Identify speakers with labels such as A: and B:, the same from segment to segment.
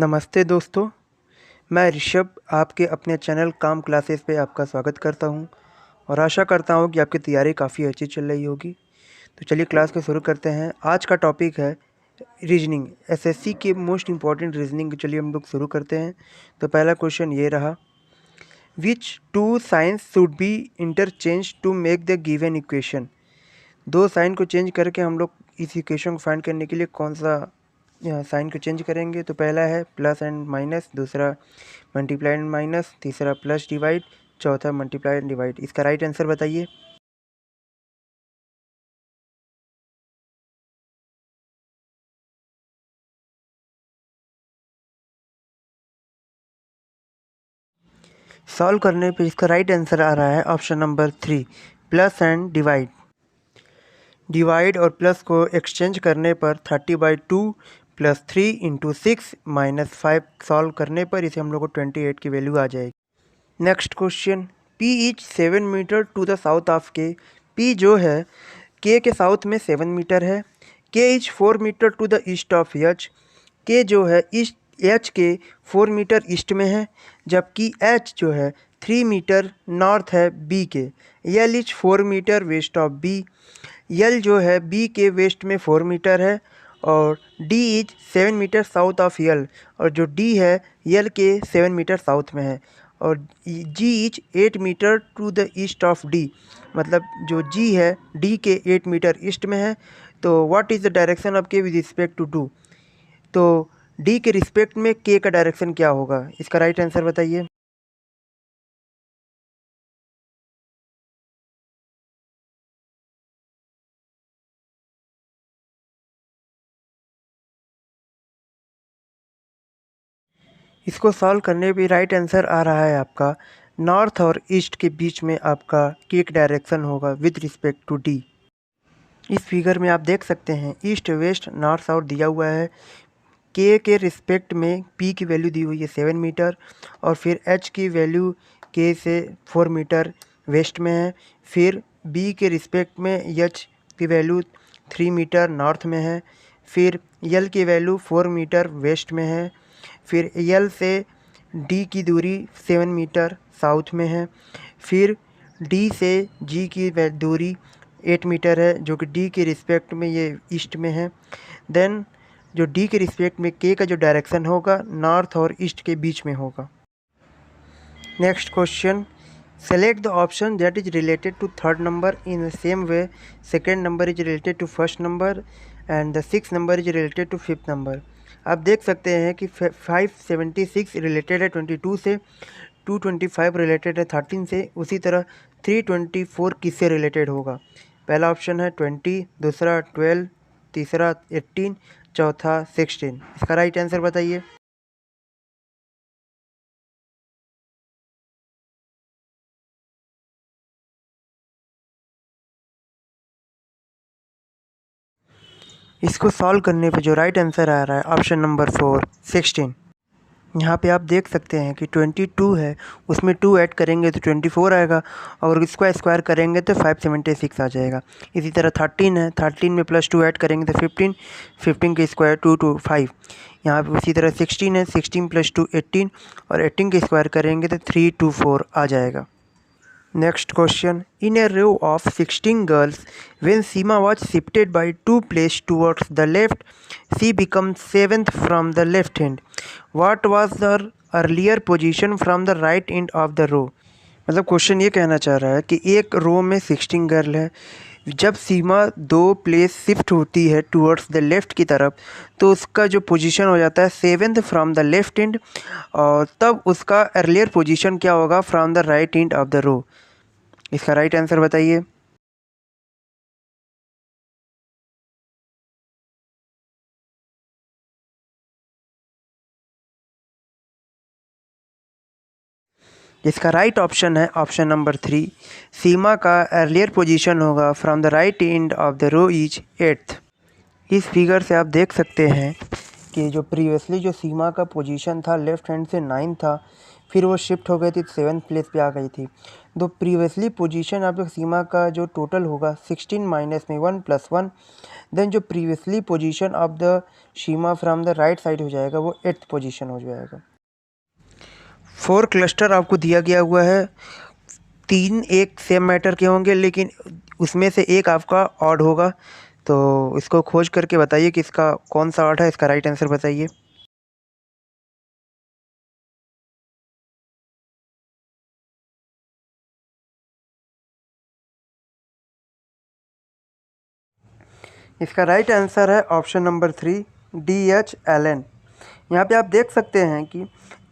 A: नमस्ते दोस्तों, मैं ऋषभ आपके अपने चैनल काम क्लासेस पे आपका स्वागत करता हूं और आशा करता हूं कि आपकी तैयारी काफ़ी अच्छी चल रही होगी। तो चलिए क्लास को शुरू करते हैं। आज का टॉपिक है रीजनिंग, एसएससी के मोस्ट इम्पॉर्टेंट रीजनिंग। चलिए हम लोग शुरू करते हैं। तो पहला क्वेश्चन ये रहा, which two signs should be interchange to make the given equation. दो साइन को चेंज करके हम लोग इस इक्वेशन को फाइंड करने के लिए कौन सा साइन को चेंज करेंगे। तो पहला है प्लस एंड माइनस, दूसरा मल्टीप्लाई एंड माइनस, तीसरा प्लस डिवाइड, चौथा मल्टीप्लाई एंड डिवाइड। इसका राइट आंसर बताइए। सॉल्व करने पे इसका राइट आंसर आ रहा है option number 3, plus and divide. Divide और प्लस को एक्सचेंज करने पर 30/2 प्लस 3 इंटू 6 माइनस 5 सॉल्व करने पर इसे हम लोग को 28 की वैल्यू आ जाएगी। Next question, P is 7 metre to the south of K। P जो है K के साउथ में 7 मीटर है। K is 4 metre to the east of H। K जो है ईस्ट H के 4 मीटर ईस्ट में है, जबकि H जो है 3 मीटर नॉर्थ है B के। L is 4 metre west of B। L जो है B के वेस्ट में 4 मीटर है और D is 7 metre south of L, और जो D है L के 7 मीटर साउथ में है। और G is 8 metre to the east of D, मतलब जो G है D के 8 मीटर ईस्ट में है। तो what is the direction of K with respect to D। तो D के रिस्पेक्ट में K का डायरेक्शन क्या होगा, इसका राइट आंसर बताइए। इसको सॉल्व करने पे राइट आंसर आ रहा है आपका नॉर्थ और ईस्ट के बीच में आपका K का डायरेक्शन होगा विद रिस्पेक्ट टू D। इस फिगर में आप देख सकते हैं ईस्ट वेस्ट नॉर्थ साउथ दिया हुआ है। K के रिस्पेक्ट में P की वैल्यू दी हुई है 7 मीटर, और फिर H की वैल्यू K से 4 मीटर वेस्ट में है। फिर B के रिस्पेक्ट में H की वैल्यू 3 मीटर नॉर्थ में है। फिर L की वैल्यू 4 मीटर वेस्ट में है। फिर L से D की दूरी 7 मीटर साउथ में है। फिर D से G की दूरी 8 मीटर है, जो कि D के रिस्पेक्ट में ये ईस्ट में है। देन जो D के रिस्पेक्ट में K का जो डायरेक्शन होगा नॉर्थ और ईस्ट के बीच में होगा। Next question, select the option that is related to third number in the same way second number is related to first number and the six number is related to fifth number. आप देख सकते हैं कि 576 related है 22 से, 225 related है 13 से, उसी तरह 324 किससे रिलेटेड होगा। पहला ऑप्शन है 20, दूसरा 12, तीसरा 18, चौथा 16। इसका राइट आंसर बताइए। इसको सॉल्व करने पे जो राइट आंसर आ रहा है ऑप्शन नंबर 4, 16। यहाँ पे आप देख सकते हैं कि 22 है, उसमें 2 ऐड करेंगे तो 24 आएगा, और इसको स्क्वायर करेंगे तो 576 आ जाएगा। इसी तरह 13 है, 13 में प्लस 2 ऐड करेंगे तो 15, 15 के स्क्वायर 2 to 5। यहाँ पे उसी तरह 16 है, 16 प्लस 2 18, और 18 के स्क्वायर करेंगे तो 3 to 4 आ जाएगा। Next question, in a row of 16 girls, when Seema was shifted by 2 places towards the left, she becomes 7th from the left hand. What was her earlier position from the right end of the row? मतलब question ये कहना चाह रहा है कि एक रो में 16 girl है, जब सीमा 2 प्लेस शिफ्ट होती है टूवर्ड्स द लेफ़्ट की तरफ, तो उसका जो पोजीशन हो जाता है 7th from the left and, और तब उसका अर्लियर पोजीशन क्या होगा from the right end of the row. इसका राइट आंसर बताइए। इसका राइट ऑप्शन है ऑप्शन नंबर 3, सीमा का अर्लियर पोजीशन होगा from the right end of the row is 8th। इस फिगर से आप देख सकते हैं कि जो प्रीवियसली जो सीमा का पोजीशन था लेफ़्ट हैंड से 9 था, फिर वो शिफ्ट हो गई थी 7th प्लेस पे आ गई थी। तो प्रीवियसली पोजीशन आपका सीमा का जो टोटल होगा 16 माइनस में 1 प्लस 1, देन जो previously position of the Seema from the right side हो जाएगा वो 8th पोजीशन हो जाएगा। 4 क्लस्टर आपको दिया गया हुआ है, 3 एक सेम मैटर के होंगे लेकिन उसमें से एक आपका ऑड होगा। तो इसको खोज करके बताइए कि इसका कौन सा ऑड है, इसका राइट आंसर बताइए। इसका राइट आंसर है ऑप्शन नंबर 3 DH यहाँ पे आप देख सकते हैं कि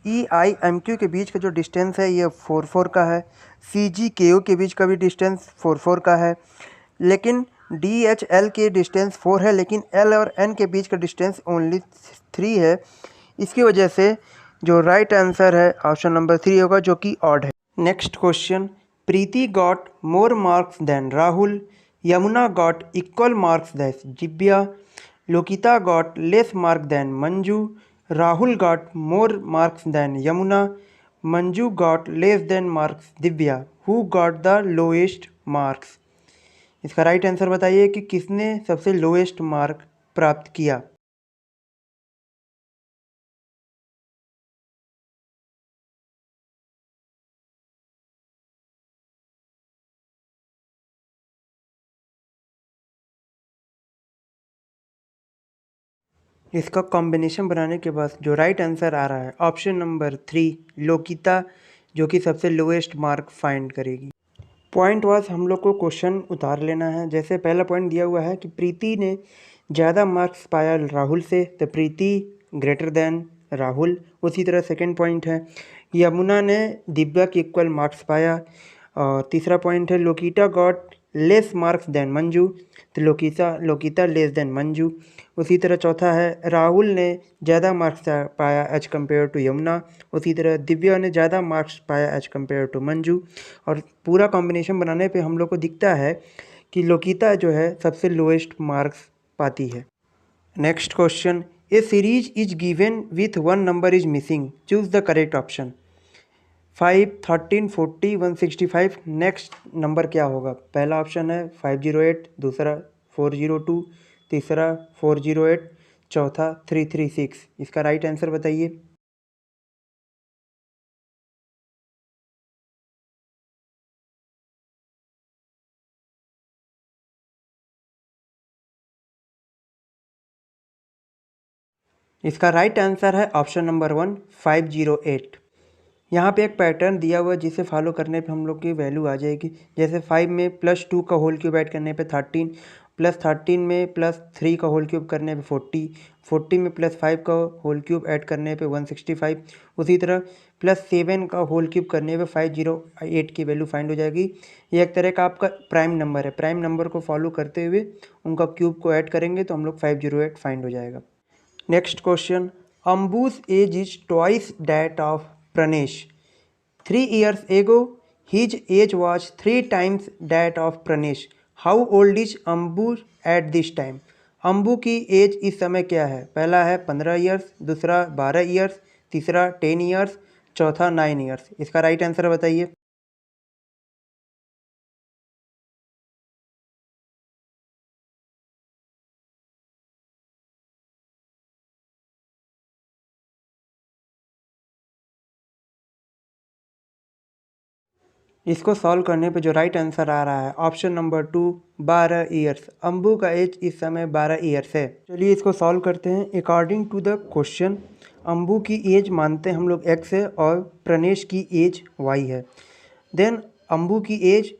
A: EIMQ के बीच का जो डिस्टेंस है ये 4 का है, CGKO के बीच का भी डिस्टेंस 4 का है, लेकिन DHL के डिस्टेंस 4 है, लेकिन L और N के बीच का डिस्टेंस ओनली 3 है। इसकी वजह से जो राइट आंसर है ऑप्शन नंबर 3 होगा, जो कि ऑड है। Next question, Preeti got more marks than Rahul, Yamuna got equal marks than Divya, Lokita got less mark than Manju, Rahul got more marks than Yamuna, Manju got less than marks Divya, who got the lowest marks. इसका right answer बताइए कि किसने सबसे lowest mark प्राप्त किया। इसका combination बनाने के बाद जो राइट आंसर आ रहा है ऑप्शन नंबर 3 लोकिता, जो कि सबसे लोएस्ट मार्क फाइंड करेगी। पॉइंट वाइज हम लोग को क्वेश्चन उतार लेना है। जैसे पहला पॉइंट दिया हुआ है कि प्रीति ने ज़्यादा मार्क्स पाया राहुल से, तो प्रीति ग्रेटर देन राहुल। उसी तरह सेकंड पॉइंट है यमुना ने दिव्या के इक्वल मार्क्स पाया। और तीसरा पॉइंट है Lokita got less marks than Manju, तो लोकिता लेस देन मंजू। उसी तरह चौथा है राहुल ने ज़्यादा मार्क्स पाया एज कम्पेयर टू यमुना। उसी तरह दिव्या ने ज़्यादा मार्क्स पाया एज कम्पेयर टू मंजू। और पूरा कॉम्बिनेशन बनाने पे हम लोग को दिखता है कि लोकिता जो है सबसे लोएस्ट मार्क्स पाती है। Next question, A series is given with one number is missing, choose the correct option. 5, 13, 40, 165, next number क्या होगा। पहला ऑप्शन है 508, दूसरा 402, तीसरा 408, चौथा 336। इसका राइट आंसर बताइए। इसका राइट आंसर है ऑप्शन नंबर 1 508। यहाँ पे एक पैटर्न दिया हुआ है जिसे फॉलो करने पे हम लोग की वैल्यू आ जाएगी। जैसे 5 में +2 का होल क्यूब ऐड करने पे 13, +13 में +3 का होल क्यूब करने पे 40, 40 में +5 का होल क्यूब ऐड करने पे 165। उसी तरह +7 का होल क्यूब करने पे 508 की वैल्यू फाइंड हो जाएगी। ये एक तरह का आपका प्राइम नंबर है। प्राइम नंबर को फॉलो करते हुए उनका क्यूब को ऐड करेंगे तो हम लोग 508 फाइंड हो जाएगा। Next question. Ambu's age is twice that of Pranesh. 3 years ago, his age was 3 times that of Pranesh. How old is Ambu at this time? Ambu की एज इस समय क्या है। पहला है 15 ईयर्स, दूसरा 12 ईयर्स, तीसरा 10 ईयर्स, चौथा 9 ईयर्स। इसका राइट आंसर बताइए। इसको सॉल्व करने पे जो राइट आंसर आ रहा है ऑप्शन नंबर 2 12 ईयर्स। अम्बू का एज इस समय 12 ईयर्स है। चलिए इसको सॉल्व करते हैं। According to the question Ambu की एज मानते हैं हम लोग x है और प्रनेश की एज y है। देन अम्बू की एज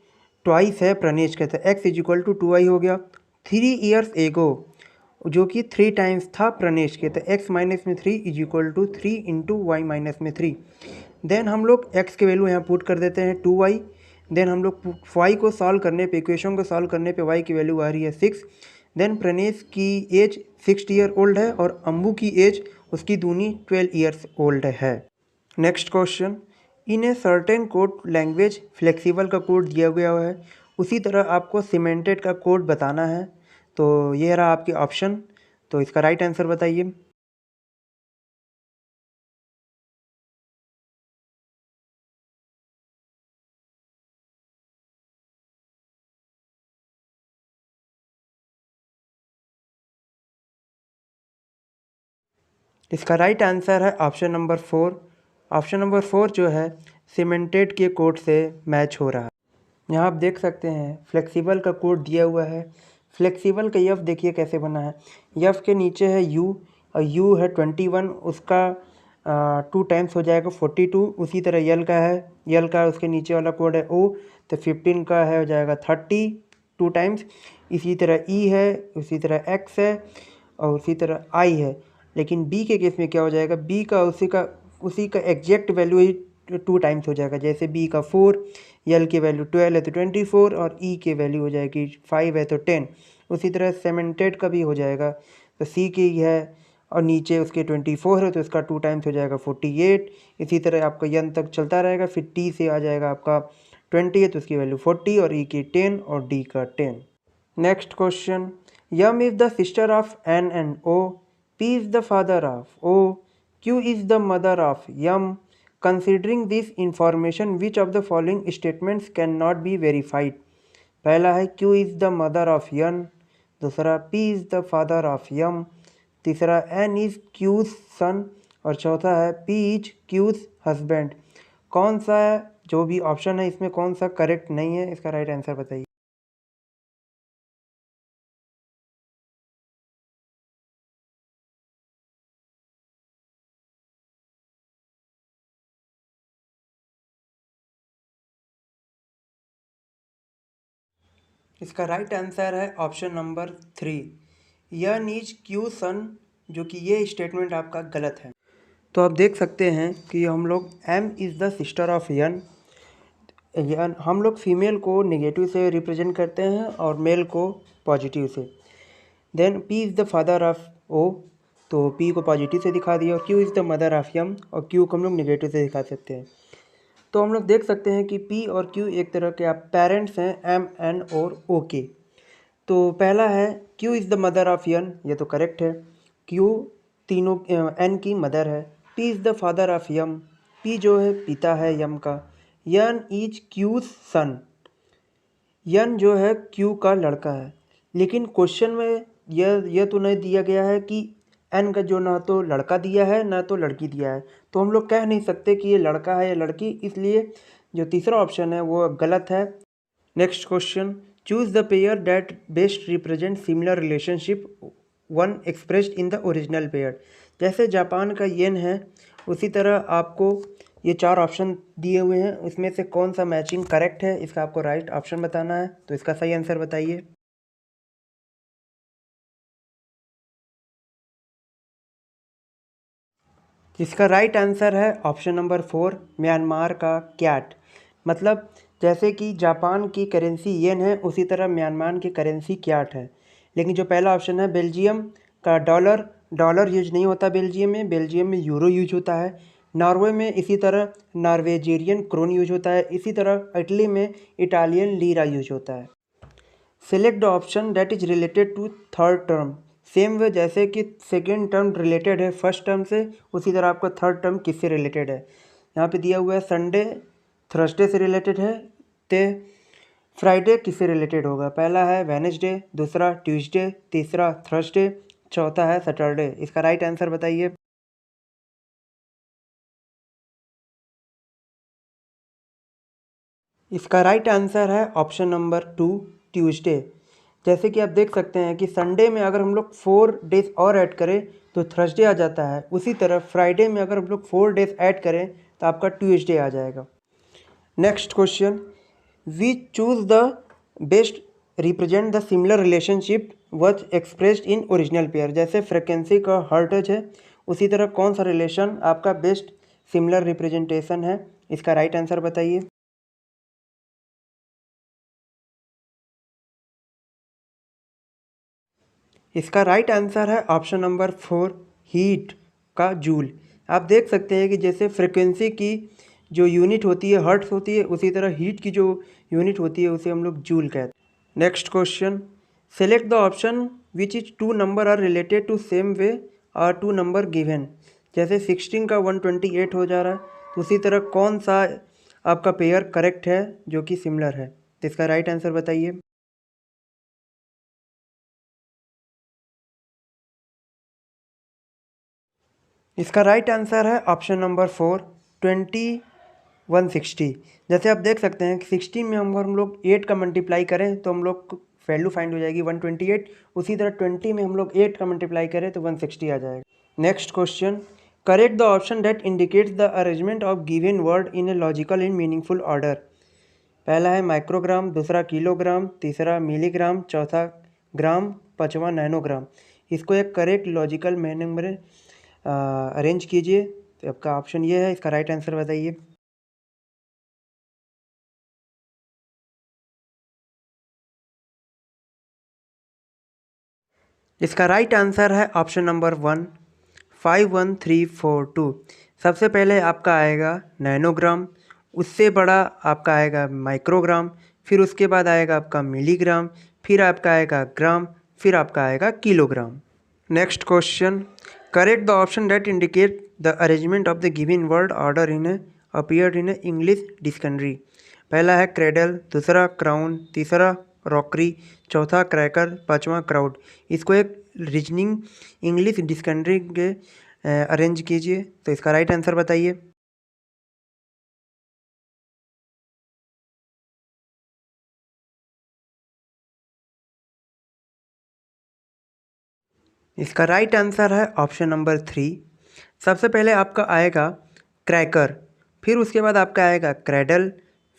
A: ट्वाइस है प्रनेश का, तो x = 2y हो गया। 3 ईयर्स एगो जो कि 3 टाइम्स था प्रनेश के, तो x माइनस में 3 = 3 इंटू वाई माइनस में 3। देन हम लोग x के वैल्यू यहाँ पुट कर देते हैं 2y। देन हम लोग y को सॉल्व करने पे, इक्वेशन को सॉल्व करने पे y की वैल्यू आ रही है 6। देन प्रनेश की एज 6 ईयर ओल्ड है और अम्बू की एज उसकी दूनी 12 ईयर्स ओल्ड है। Next question, in a certain code language flexible का कोड दिया गया है, उसी तरह आपको सीमेंटेड का कोड बताना है। तो ये रहा आपके ऑप्शन, तो इसका राइट आंसर बताइए। इसका राइट आंसर है ऑप्शन नंबर 4। ऑप्शन नंबर 4 जो है सीमेंटेड के कोड से मैच हो रहा है। यहाँ आप देख सकते हैं फ्लेक्सिबल का कोड दिया हुआ है। फ्लेक्सिबल का यफ देखिए कैसे बना है। यफ के नीचे है यू और यू है 21, उसका 2 टाइम्स हो जाएगा 42। उसी तरह यल का है, यल का उसके नीचे वाला कोड है ओ, तो 15 का है हो जाएगा 30 2 टाइम्स। इसी तरह ई है, उसी तरह एक्स है और उसी तरह आई है। लेकिन बी के केस में क्या हो जाएगा, बी का उसी का एग्जैक्ट वैल्यू ही 2 टाइम्स हो जाएगा। जैसे बी का 4, यल की वैल्यू 12 है तो 24 और ई की वैल्यू हो जाएगी 5 है तो 10। उसी तरह सेमेंटेड का भी हो जाएगा, तो सी की है और नीचे उसके 24 है तो इसका 2 टाइम्स हो जाएगा 48। इसी तरह आपका यन तक चलता रहेगा। फिर टी से आ जाएगा आपका 20 है तो उसकी वैल्यू 40 और ई की 10 और डी का 10। Next question, M is the sister of N and O, P is the father of O, Q is the mother of M. Considering this information which of the following statements can not be verified. पहला है Q is the mother of N, दूसरा P is the father of M, तीसरा N is cues सन और चौथा है P is cues husband. कौन सा जो भी ऑप्शन है इसमें कौन सा करेक्ट नहीं है, इसका राइट आंसर बताइए। इसका राइट आंसर है option number 3, N is Q son, जो कि ये स्टेटमेंट आपका गलत है। तो आप देख सकते हैं कि हम लोग M is the sister of N, हम लोग फीमेल को नेगेटिव से रिप्रेजेंट करते हैं और मेल को पॉजिटिव से। Then P is the father of O, तो पी को पॉजिटिव से दिखा दिया। और Q is the mother of M, और क्यू को हम लोग नेगेटिव से दिखा सकते हैं। तो हम लोग देख सकते हैं कि पी और क्यू एक तरह के आप पेरेंट्स हैं एम एन और ओ के। तो पहला है Q is the mother of N, ये तो करेक्ट है। क्यू तीनों एन की मदर है। P is the father of M, P जो है पिता है यम का। यन इज क्यूज सन, यन जो है क्यू का लड़का है। लेकिन क्वेश्चन में यह तो नहीं दिया गया है कि एन का जो ना तो लड़का दिया है ना तो लड़की दिया है, तो हम लोग कह नहीं सकते कि ये लड़का है या लड़की, इसलिए जो तीसरा ऑप्शन है वो गलत है। Next question, choose the pair that best represent similar relationship one expressed in the original pair. जैसे जापान का येन है, उसी तरह आपको ये 4 ऑप्शन दिए हुए हैं, उसमें से कौन सा मैचिंग करेक्ट है, इसका आपको राइट ऑप्शन बताना है। तो इसका सही आंसर बताइए। इसका राइट आंसर है ऑप्शन नंबर 4, म्यांमार का कैट। मतलब जैसे कि जापान की करेंसी येन है, उसी तरह म्यांमार की करेंसी क्याट है। लेकिन जो पहला ऑप्शन है बेल्जियम का डॉलर, डॉलर यूज नहीं होता बेल्जियम में यूरो यूज होता है। नॉर्वे में इसी तरह नॉर्वेजियन क्रोन यूज होता है। इसी तरह इटली में इटालियन लीरा यूज होता है। Select the option that is related to third term. Same way जैसे कि सेकेंड टर्म रिलेटेड है फर्स्ट टर्म से, उसी तरह आपका थर्ड टर्म किससे रिलेटेड है। यहाँ पे दिया हुआ है संडे थर्सडे से रिलेटेड है, तो फ्राइडे किससे रिलेटेड होगा। पहला है वेडनेसडे, दूसरा ट्यूसडे, तीसरा थर्सडे, चौथा है सैटरडे। इसका राइट आंसर बताइए। इसका राइट आंसर है ऑप्शन नंबर 2, ट्यूसडे। जैसे कि आप देख सकते हैं कि संडे में अगर हम लोग 4 डेज और ऐड करें तो थर्सडे आ जाता है। उसी तरह फ्राइडे में अगर हम लोग 4 डेज ऐड करें तो आपका ट्यूसडे आ जाएगा। Next question, we choose the best represent the similar relationship was expressed in original pair. जैसे फ्रिक्वेंसी का हर्टज है, उसी तरह कौन सा रिलेशन आपका बेस्ट सिमिलर रिप्रेजेंटेशन है, इसका राइट आंसर बताइए। इसका राइट आंसर है ऑप्शन नंबर 4, हीट का जूल। आप देख सकते हैं कि जैसे फ्रिक्वेंसी की जो यूनिट होती है हर्ट्स होती है, उसी तरह हीट की जो यूनिट होती है उसे हम लोग जूल कहते हैं। Next question, select the option which is 2 number are related to same way और 2 नंबर गिवन। जैसे 16 का 128 हो जा रहा है, तो उसी तरह कौन सा आपका पेयर करेक्ट है जो कि सिमिलर है, तो इसका राइट आंसर बताइए। इसका राइट आंसर है ऑप्शन नंबर 4, 2160। जैसे आप देख सकते हैं कि 60 में हम लोग 8 का मल्टीप्लाई करें तो हम लोग वैल्यू फाइंड हो जाएगी 128। उसी तरह 20 में हम लोग 8 का मल्टीप्लाई करें तो 160 आ जाएगा। Next question, correct the option that indicates the arrangement of given word in a logical and meaningful order. पहला है माइक्रोग्राम, दूसरा किलोग्राम, तीसरा मिलीग्राम, चौथा ग्राम, पाँचवा नैनोग्राम। इसको एक करेक्ट लॉजिकल मीनिंग में अरेंज कीजिए। तो आपका ऑप्शन ये है, इसका राइट आंसर बताइए। इसका राइट आंसर है ऑप्शन नंबर 1, 51342। सबसे पहले आपका आएगा नैनोग्राम, उससे बड़ा आपका आएगा माइक्रोग्राम, फिर उसके बाद आएगा आपका मिलीग्राम, फिर आपका आएगा ग्राम, फिर आपका आएगा kilogram. Next question, correct the option that indicate the arrangement of the given word order in appeared in English dictionary. पहला है क्रेडल, दूसरा क्राउन, तीसरा रॉकरी, चौथा क्रैकर, पांचवा क्राउड। इसको एक रीजनिंग इंग्लिश डिक्शनरी के अरेंज कीजिए। तो इसका राइट आंसर बताइए। इसका राइट आंसर है ऑप्शन नंबर 3। सबसे पहले आपका आएगा क्रैकर, फिर उसके बाद आपका आएगा क्रेडल,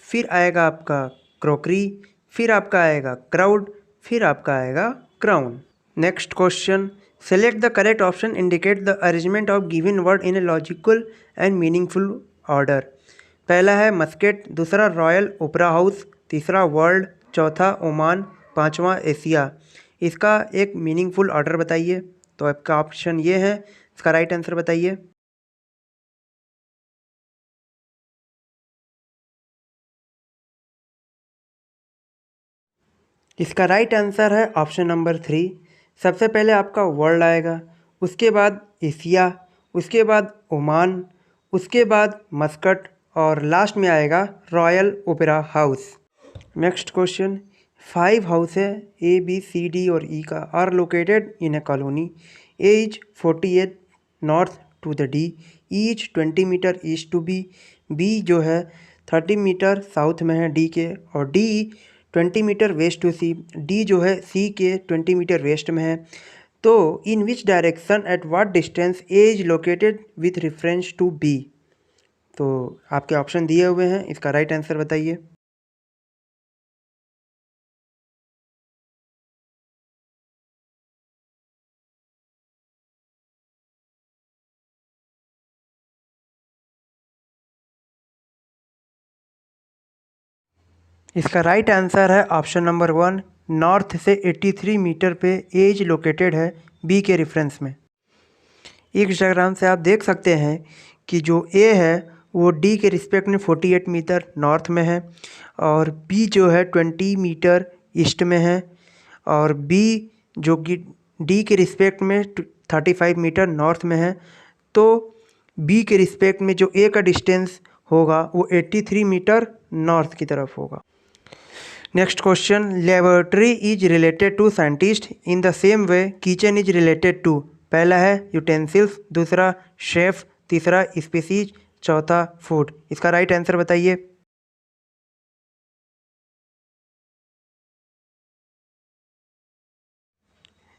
A: फिर आएगा आपका क्रॉकरी, फिर आपका आएगा क्राउड, फिर आपका आएगा crown. Next question, select the correct option indicate the arrangement of given word in a logical and meaningful order. पहला है मस्केट, दूसरा रॉयल ओपेरा हाउस, तीसरा वर्ल्ड, चौथा ओमान, पांचवा एशिया। इसका एक मीनिंगफुल ऑर्डर बताइए। तो आपका ऑप्शन ये है, इसका राइट आंसर बताइए। इसका राइट आंसर है ऑप्शन नंबर 3। सबसे पहले आपका वर्ल्ड आएगा, उसके बाद एशिया, उसके बाद ओमान, उसके बाद मस्कट और लास्ट में आएगा Royal Opera House. Next question, 5 house है ए बी सी डी और ई का are located in a colony. A is 48 north to the D, E is 20 metre east to B जो है 30 मीटर साउथ में है D के, और D 20 metre west to C, D जो है सी के 20 मीटर वेस्ट में है। तो in which direction at what distance A is located with reference to B. तो आपके ऑप्शन दिए हुए हैं, इसका राइट आंसर बताइए। इसका राइट आंसर है ऑप्शन नंबर 1, नॉर्थ से 83 मीटर पे एज लोकेटेड है बी के रेफरेंस में। इस डायग्राम से आप देख सकते हैं कि जो ए है वो डी के रिस्पेक्ट में 48 मीटर नॉर्थ में है, और बी जो है 20 मीटर ईस्ट में है, और बी जो कि डी के रिस्पेक्ट में 35 मीटर नॉर्थ में है। तो बी के रिस्पेक्ट में जो ए का डिस्टेंस होगा वो 83 मीटर नॉर्थ की तरफ होगा। Next question, laboratory is related to scientist in the same way kitchen is related to. पहला है यूटेंसिल्स, दूसरा शेफ, तीसरा स्पीसीज, चौथा फूड। इसका राइट आंसर बताइए।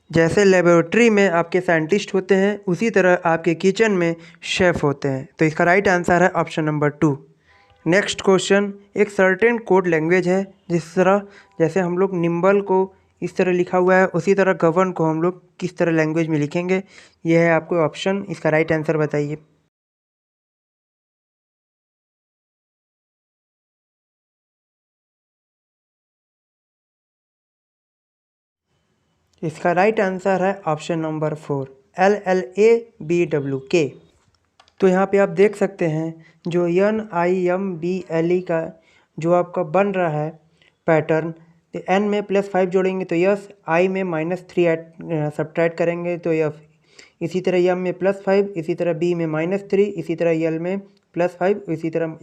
A: जैसे लेबोरेटरी में आपके साइंटिस्ट होते हैं, उसी तरह आपके किचन में शेफ होते हैं। तो इसका राइट आंसर है ऑप्शन नंबर 2। नेक्स्ट क्वेश्चन, एक सर्टेन कोड लैंग्वेज है, जिस तरह जैसे हम लोग निम्बल को इस तरह लिखा हुआ है, उसी तरह गवर्न को हम लोग किस तरह लैंग्वेज में लिखेंगे। यह है आपको ऑप्शन, इसका राइट आंसर बताइए। इसका राइट आंसर है ऑप्शन नंबर 4, LLABWK। तो यहाँ पे आप देख सकते हैं जो NIMBLE का जो आपका बन रहा है पैटर्न, तो N में +5 जोड़ेंगे तो यस, I में -3 सब्ट्रैक्ट करेंगे तो यफ, इसी तरह M में +5, इसी तरह B में -3, इसी तरह L में +5, इसी तरह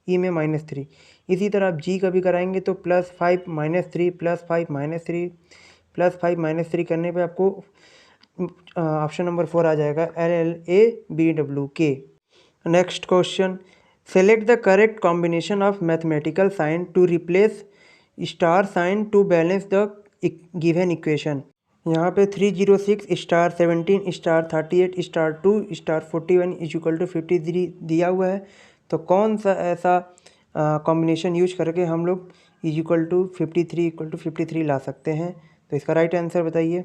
A: E में -3। इसी तरह आप G का भी कराएंगे तो +5 -3 +5 -3 +5 -3 करने पे आपको ऑप्शन नंबर 4 आ जाएगा LLABWK। Next question, select the correct combination of mathematical sign to replace star sign to balance the given equation. यहाँ पे 306 star 17 star 38 star 2 star 41 is equal to 53 दिया हुआ है। तो कौन सा ऐसा कॉम्बिनेशन यूज करके हम लोग इज इक्वल टू 53 ला सकते हैं? तो इसका राइट आंसर बताइए।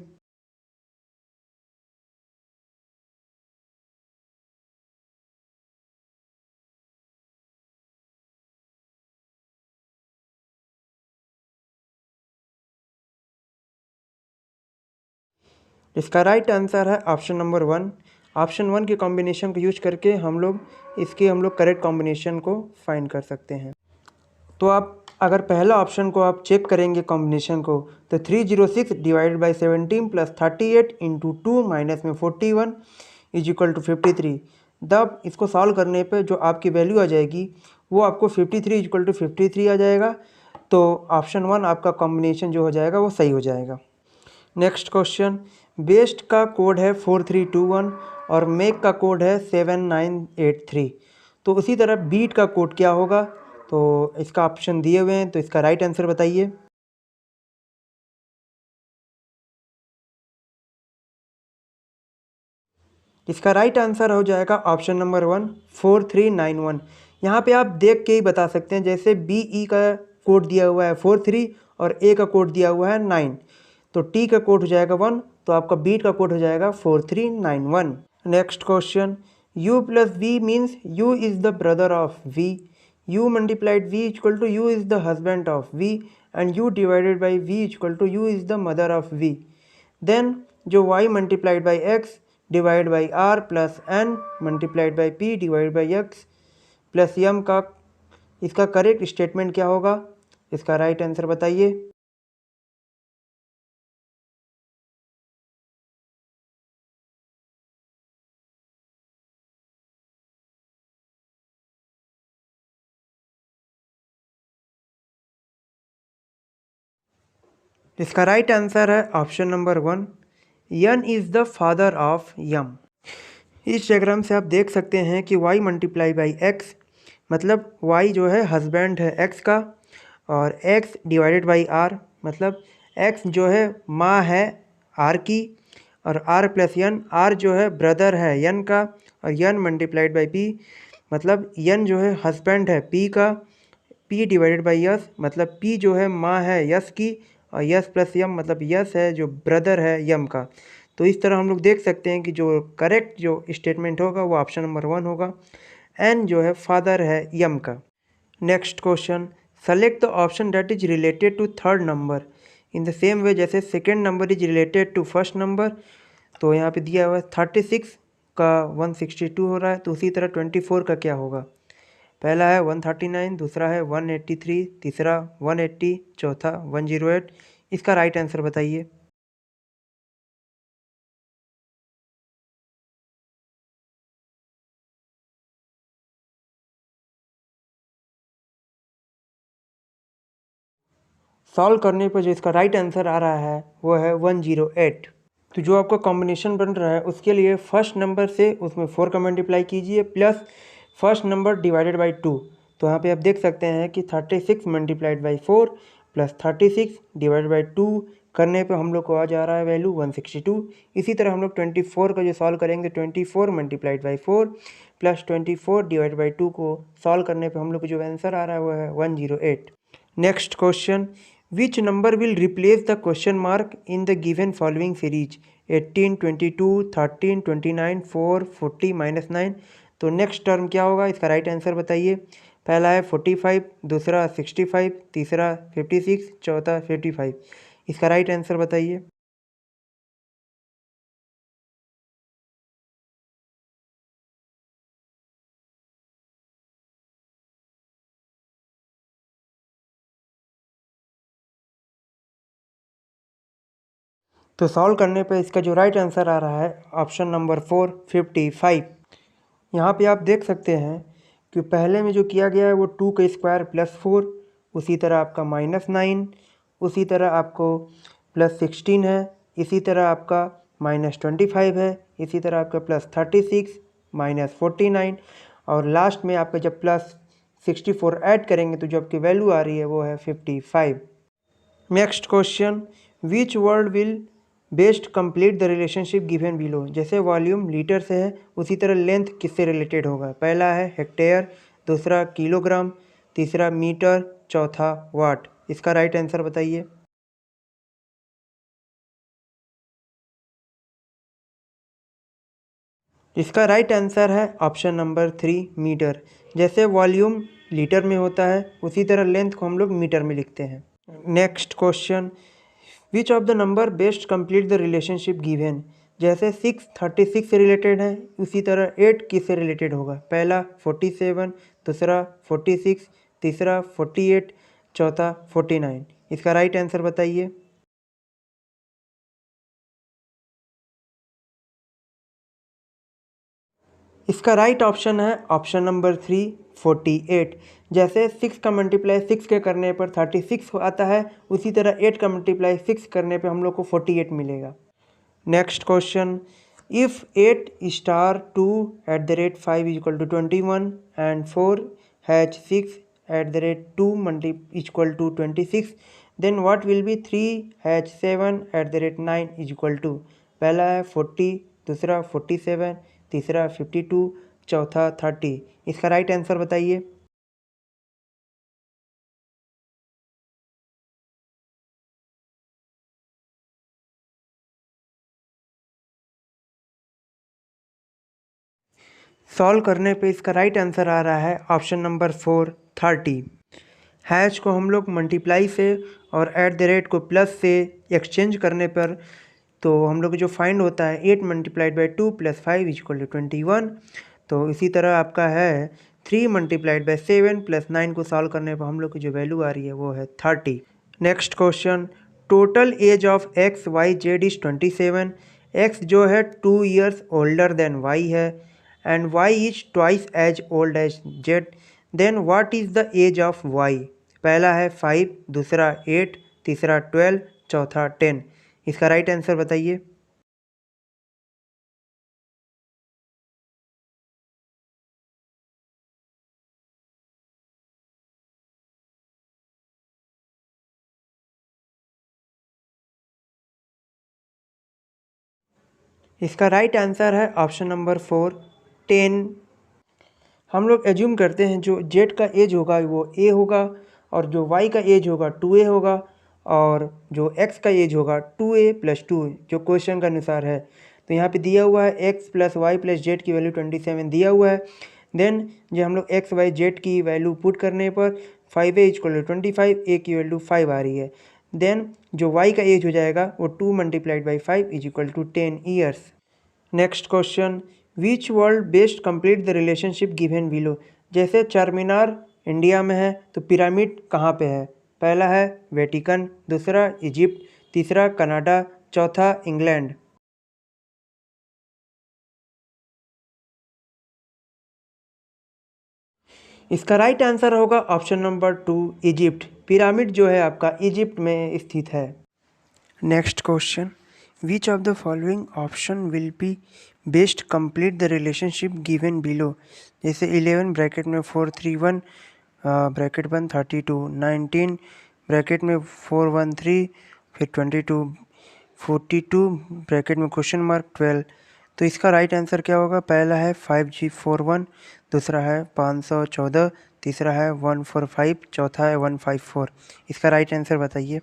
A: इसका राइट आंसर है ऑप्शन नंबर 1। ऑप्शन 1 के कॉम्बिनेशन को यूज करके हम लोग करेक्ट कॉम्बिनेशन को फाइंड कर सकते हैं। तो आप अगर पहला ऑप्शन को आप चेक करेंगे कॉम्बिनेशन को, तो 306 divided by 17 plus 38 into 2 minus में 41 इज इक्वल टू 53। तब इसको सॉल्व करने पे जो आपकी वैल्यू आ जाएगी वो आपको 53 इज इक्वल टू 53 आ जाएगा। तो ऑप्शन 1 आपका कॉम्बिनेशन जो हो जाएगा वो सही हो जाएगा। नेक्स्ट क्वेश्चन, बेस्ट का कोड है 4321 और मेक का कोड है 7983। तो उसी तरह बीट का कोड क्या होगा? तो इसका ऑप्शन दिए हुए हैं, तो इसका राइट आंसर बताइए। इसका राइट आंसर हो जाएगा ऑप्शन नंबर 1 4391। यहाँ पे आप देख के ही बता सकते हैं, जैसे BE का कोड दिया हुआ है 43 और A का कोड दिया हुआ है 9, तो T का कोड हो जाएगा 1, तो आपका बीट का कोड हो जाएगा 4391। Next question, U plus V means U is the brother of V, U multiplied V equal to U is the husband of V and U divided by V equal to U is the mother of V। Then जो y multiplied by x divide by r plus n multiplied by p divide by x plus m का इसका correct statement क्या होगा? इसका right answer बताइए। इसका right answer है option number 1, n is the father of M. इस diagram से आप देख सकते हैं कि y मल्टीप्लाई बाई x मतलब y जो है हस्बैंड है x का, और x डिवाइडेड बाई r मतलब x जो है माँ है r की, और r प्लस n, r जो है ब्रदर है n का, और n मल्टीप्लाइड बाई p मतलब n जो है हस्बैंड है p का, p डिवाइडेड बाई s मतलब p जो है माँ है यस की, और यस प्लस यम मतलब यस है जो ब्रदर है यम का। तो इस तरह हम लोग देख सकते हैं कि जो करेक्ट जो स्टेटमेंट होगा वो ऑप्शन नंबर 1 होगा, एन जो है फादर है यम का। Next question, select the option that is related to third number in the same way जैसे second number is related to first number. तो यहाँ पे दिया हुआ है 36 का 162 हो रहा है, तो उसी तरह 24 का क्या होगा? पहला है 139, दूसरा है 183, तीसरा 180, चौथा 108। इसका राइट आंसर बताइए। सॉल्व करने पर जो इसका राइट आंसर आ रहा है वो है 108। तो जो आपका कॉम्बिनेशन बन रहा है उसके लिए फर्स्ट नंबर से उसमें 4 का मल्टीप्लाई कीजिए plus first number divided by 2। तो यहाँ पे आप देख सकते हैं कि 36 multiplied by 4 plus 36 divided by 2 करने पे हम लोग को आ जा रहा है वैल्यू 162। इसी तरह हम लोग 24 का जो सॉल्व करेंगे 24 multiplied by 4 plus 24 divide by 2 को सॉल्व करने पे हम लोग को जो आंसर आ रहा है वो है 108। Next question, which number will replace the question mark in the given following series 18 22 13 29 4 40 -9। तो नेक्स्ट टर्म क्या होगा? इसका राइट आंसर बताइए। पहला है 45, दूसरा 65, तीसरा 56, चौथा 55। इसका राइट आंसर बताइए। तो सॉल्व करने पर इसका जो राइट आंसर आ रहा है ऑप्शन नंबर 4 55। यहाँ पे आप देख सकते हैं कि पहले में जो किया गया है वो 2 का स्क्वायर प्लस 4, उसी तरह आपका -9, उसी तरह आपको +16 है, इसी तरह आपका -25 है। इसी तरह आपका +36 -49 और लास्ट में आपका जब +64 ऐड करेंगे तो जो आपकी वैल्यू आ रही है वो है 55। Next question, which word will best complete the relationship given below. जैसे वॉल्यूम लीटर से है उसी तरह लेंथ किससे रिलेटेड होगा। पहला है हेक्टेयर, दूसरा किलोग्राम, तीसरा मीटर, चौथा वाट। इसका राइट आंसर बताइए। इसका राइट आंसर है ऑप्शन नंबर 3 मीटर। जैसे वॉल्यूम लीटर में होता है उसी तरह लेंथ को हम लोग मीटर में लिखते हैं। Next question, which of the number best complete the relationship given. जैसे 6 36 से रिलेटेड है उसी तरह 8 किससे रिलेटेड होगा। पहला 47, दूसरा 46, तीसरा 48, चौथा 49। इसका राइट आंसर बताइए। इसका राइट ऑप्शन है ऑप्शन नंबर 3 48। जैसे 6 का मल्टीप्लाई 6 के करने पर 36 आता है उसी तरह 8 का मल्टीप्लाई 6 करने पर हम लोग को 48 मिलेगा। Next question, if 8 star 2 @ 5 = 21 and 4 hash 6 @ 2 = 26 then what will be 3 hash 7 @ 9 = पहला है 40, दूसरा 47, तीसरा 52, चौथा 30। इसका राइट आंसर बताइए। सॉल्व करने पे इसका राइट आंसर आ रहा है ऑप्शन नंबर 4 30। हैश को हम लोग मल्टीप्लाई से और @ को प्लस से एक्सचेंज करने पर तो हम लोग जो फाइंड होता है 8 × 2 + 5 = 21। तो इसी तरह आपका है 3 × 7 + 9 को सॉल्व करने पर हम लोग की जो वैल्यू आ रही है वो है 30। Next question, total age of X Y Z is 27। X जो है 2 ईयर्स ओल्डर देन वाई है and Y is twice as old as Z. Then what is the age of Y. पहला है 5, दूसरा 8, तीसरा 12, चौथा 10। इसका राइट आंसर बताइए। इसका राइट आंसर है ऑप्शन नंबर 4 10। हम लोग एज्यूम करते हैं जो जेड का एज होगा वो ए होगा और जो वाई का एज होगा 2a होगा और जो एक्स का एज होगा 2a + 2 जो क्वेश्चन के अनुसार है। तो यहाँ पे दिया हुआ है एक्स + वाई + जेड की वैल्यू 27 दिया हुआ है। देन जो हम लोग एक्स वाई जेड की वैल्यू पुट करने पर 5a = 25, a की वैल्यू 5 आ रही है। देन जो वाई का एज हो जाएगा वो 2 × 5 = 10 years. Next question, which world best complete the relationship given below. जैसे चारमीनार इंडिया में है तो पिरामिड कहाँ पे है। पहला है वेटिकन, दूसरा इजिप्ट, तीसरा कनाडा, चौथा इंग्लैंड। इसका राइट आंसर होगा ऑप्शन नंबर 2 इजिप्ट। पिरामिड जो है आपका इजिप्ट में स्थित है। Next question, which of the following option will be best complete the relationship given below. जैसे 11 ब्रैकेट में 431 ब्रैकेट बंद 32, 19 ब्रैकेट में 413 फिर 22, 42 ब्रैकेट में क्वेश्चन मार्क 12। तो इसका राइट आंसर क्या होगा। पहला है 5G41, दूसरा है 514, तीसरा है 145, चौथा है 154। इसका राइट आंसर बताइए।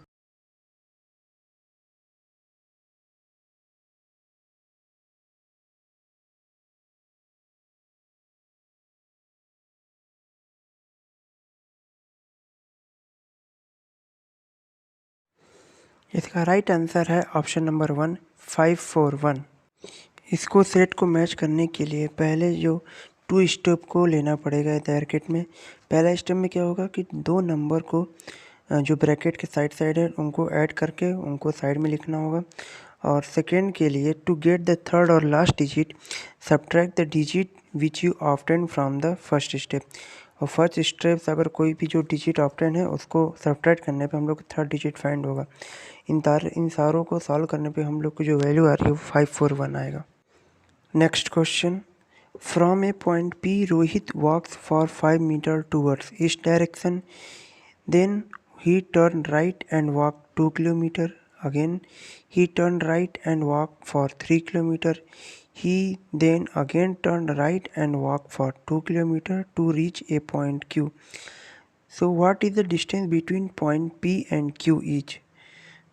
A: इसका राइट आंसर है ऑप्शन नंबर 1 541। इसको सेट को मैच करने के लिए पहले जो 2 स्टेप को लेना पड़ेगा ब्रैकेट में। पहला स्टेप में क्या होगा कि 2 नंबर को जो ब्रैकेट के साइड है उनको ऐड करके उनको साइड में लिखना होगा। और सेकेंड के लिए टू गेट द थर्ड और last digit subtract the digit which you obtain from the first step. और फर्स्ट स्टेप्स अगर कोई भी जो डिजिट ऑप्टेंड है उसको सब्ट्रैक्ट करने पे हम लोग को थर्ड डिजिट फाइंड होगा। इन सारों को सॉल्व करने पे हम लोग को जो वैल्यू आ रही है वो 541 आएगा। Next question, from a point P Rohit walks for 5 metre towards east direction, then he turned right and walked 2 kilometers. Again, he turned right and walked for 3 kilometers. He then again turned right and walked for 2 kilometers to reach a point Q. So what is the distance between point P and Q each?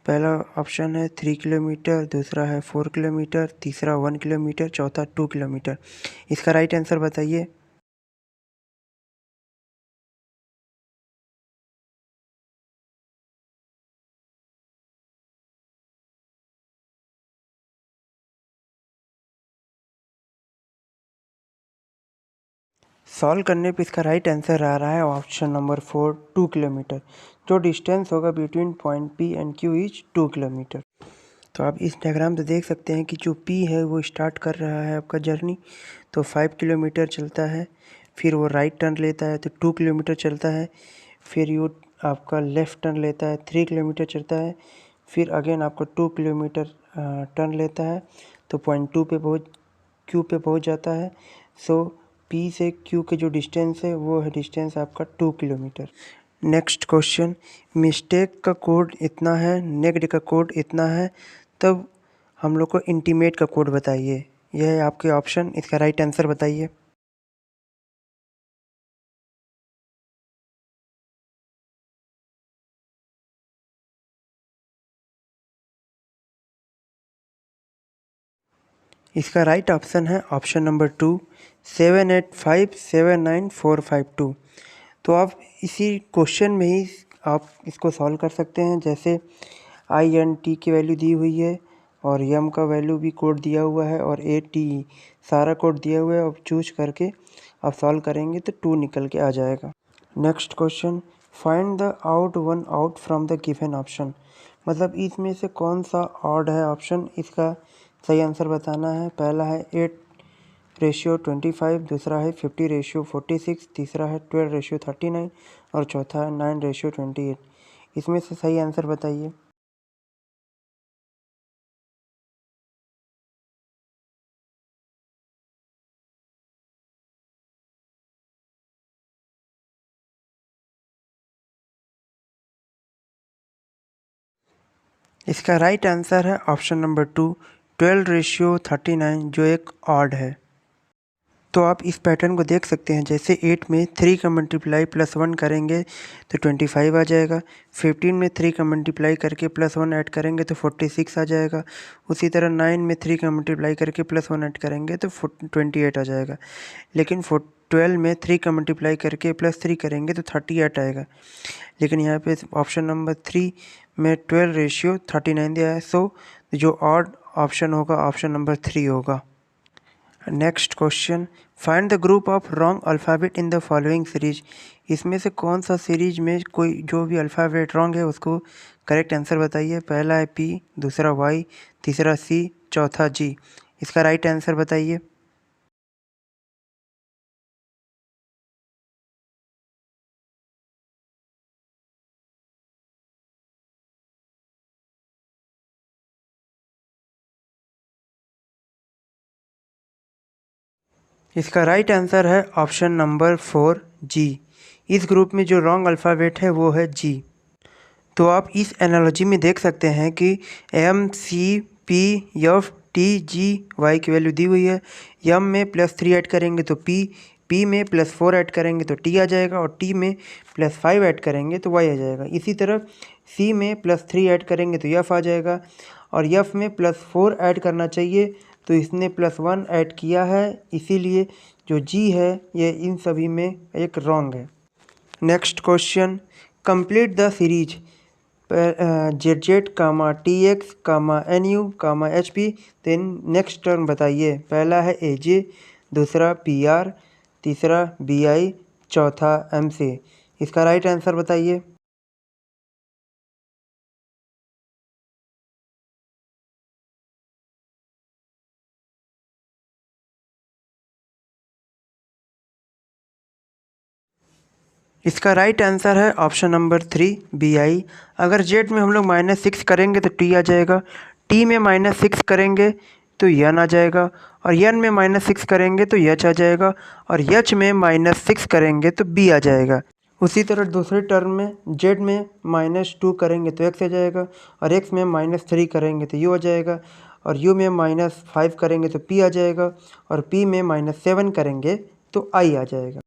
A: पहला option है 3 kilometre, दूसरा है 4 kilometre, तीसरा 1 kilometre, चौथा 2 kilometre. इसका right answer बताइए। Solve करने पे इसका राइट आंसर आ रहा है ऑप्शन नंबर 4, 2 किलोमीटर। जो डिस्टेंस होगा between point P and Q is 2 kilometre. तो आप इस डायग्राम से देख सकते हैं कि जो पी है वो स्टार्ट कर रहा है आपका जर्नी, तो 5 किलोमीटर चलता है, फिर वो राइट टर्न लेता है तो 2 किलोमीटर चलता है, फिर यू आपका लेफ़्ट टर्न लेता है 3 किलोमीटर चलता है, फिर अगेन आपको 2 किलोमीटर टर्न लेता है, तो पॉइंट क्यू पे पहुंच जाता है। सो पी से क्यू के जो डिस्टेंस है वो है डिस्टेंस आपका 2 किलोमीटर। नेक्स्ट क्वेश्चन, मिस्टेक का कोड इतना है, नेक्ड का कोड इतना है, तब हम लोग को इंटीमेट का कोड बताइए। यह है आपके ऑप्शन, इसका राइट आंसर बताइए। इसका राइट ऑप्शन है ऑप्शन नंबर 2, 785794452। तो आप इसी क्वेश्चन में ही आप इसको सॉल्व कर सकते हैं। जैसे आई एन टी की वैल्यू दी हुई है और यम का वैल्यू भी कोड दिया हुआ है और ए टी सारा कोड दिया हुआ है। अब चूज करके आप सॉल्व करेंगे तो 2 निकल के आ जाएगा। Next question, find the out one out from the given option. मतलब इसमें से कौन सा ऑड है ऑप्शन, इसका सही आंसर बताना है। पहला है 8:25, दूसरा है 50:46, तीसरा है 12:39 और चौथा है 9:28। इसमें से सही आंसर बताइए। इसका राइट आंसर है ऑप्शन नंबर 2, 12:39, जो एक ऑड है। तो आप इस पैटर्न को देख सकते हैं। जैसे 8 में 3 का मल्टीप्लाई +1 करेंगे तो 25 आ जाएगा। 15 में 3 का मल्टीप्लाई करके +1 ऐड करेंगे तो 46 आ जाएगा। उसी तरह 9 में 3 का मल्टीप्लाई करके +1 ऐड करेंगे तो 28 आ जाएगा। लेकिन 12 में 3 का मल्टीप्लाई करके +3 करेंगे तो 38 आएगा। लेकिन यहाँ पे ऑप्शन नंबर 3 में 12:39 दिया है। सो जो ऑड ऑप्शन होगा ऑप्शन नंबर 3 होगा। Next question, find the group of wrong alphabet in the following series. इसमें से कौन सा सीरीज में कोई जो भी अल्फ़ाबेट रॉन्ग है उसको करेक्ट आंसर बताइए। पहला है पी, दूसरा वाई, तीसरा सी, चौथा जी। इसका राइट आंसर बताइए। इसका राइट आंसर है ऑप्शन नंबर 4, जी। इस ग्रुप में जो रॉन्ग अल्फ़ाबेट है वो है जी। तो आप इस एनालॉजी में देख सकते हैं कि M C P F T G Y की वैल्यू दी हुई है। एम में +3 ऐड करेंगे तो पी में +4 ऐड करेंगे तो टी आ जाएगा और टी में +5 ऐड करेंगे तो वाई आ जाएगा। इसी तरह सी में +3 ऐड करेंगे तो एफ आ जाएगा और एफ में +4 ऐड करना चाहिए तो इसने +1 ऐड किया है, इसीलिए जो जी है ये इन सभी में एक रॉन्ग है। Next question, complete the series Z comma T X comma N U comma H P. Then next term बताइए। पहला है ए जे, दूसरा पी आर, तीसरा बी आई, चौथा एम सी। इसका राइट आंसर बताइए। इसका राइट आंसर है ऑप्शन नंबर 3 BI। अगर जेड में हम लोग -6 करेंगे तो टी आ जाएगा, टी में -6 करेंगे तो यन आ जाएगा, और यन में -6 करेंगे तो यच आ जाएगा, और यच में -6 करेंगे तो बी आ जाएगा। उसी तरह दूसरे टर्म में जेड में -2 करेंगे तो एक्स आ जाएगा, और एक्स में -3 करेंगे तो यू आ जाएगा, और यू में -5 करेंगे तो पी आ जाएगा, और पी में -7 करेंगे तो आई आ जाएगा।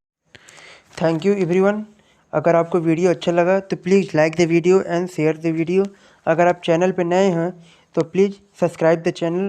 A: Thank you everyone. अगर आपको वीडियो अच्छा लगा तो please like the video and share the video. अगर आप चैनल पर नए हैं तो प्लीज़ सब्सक्राइब द चैनल।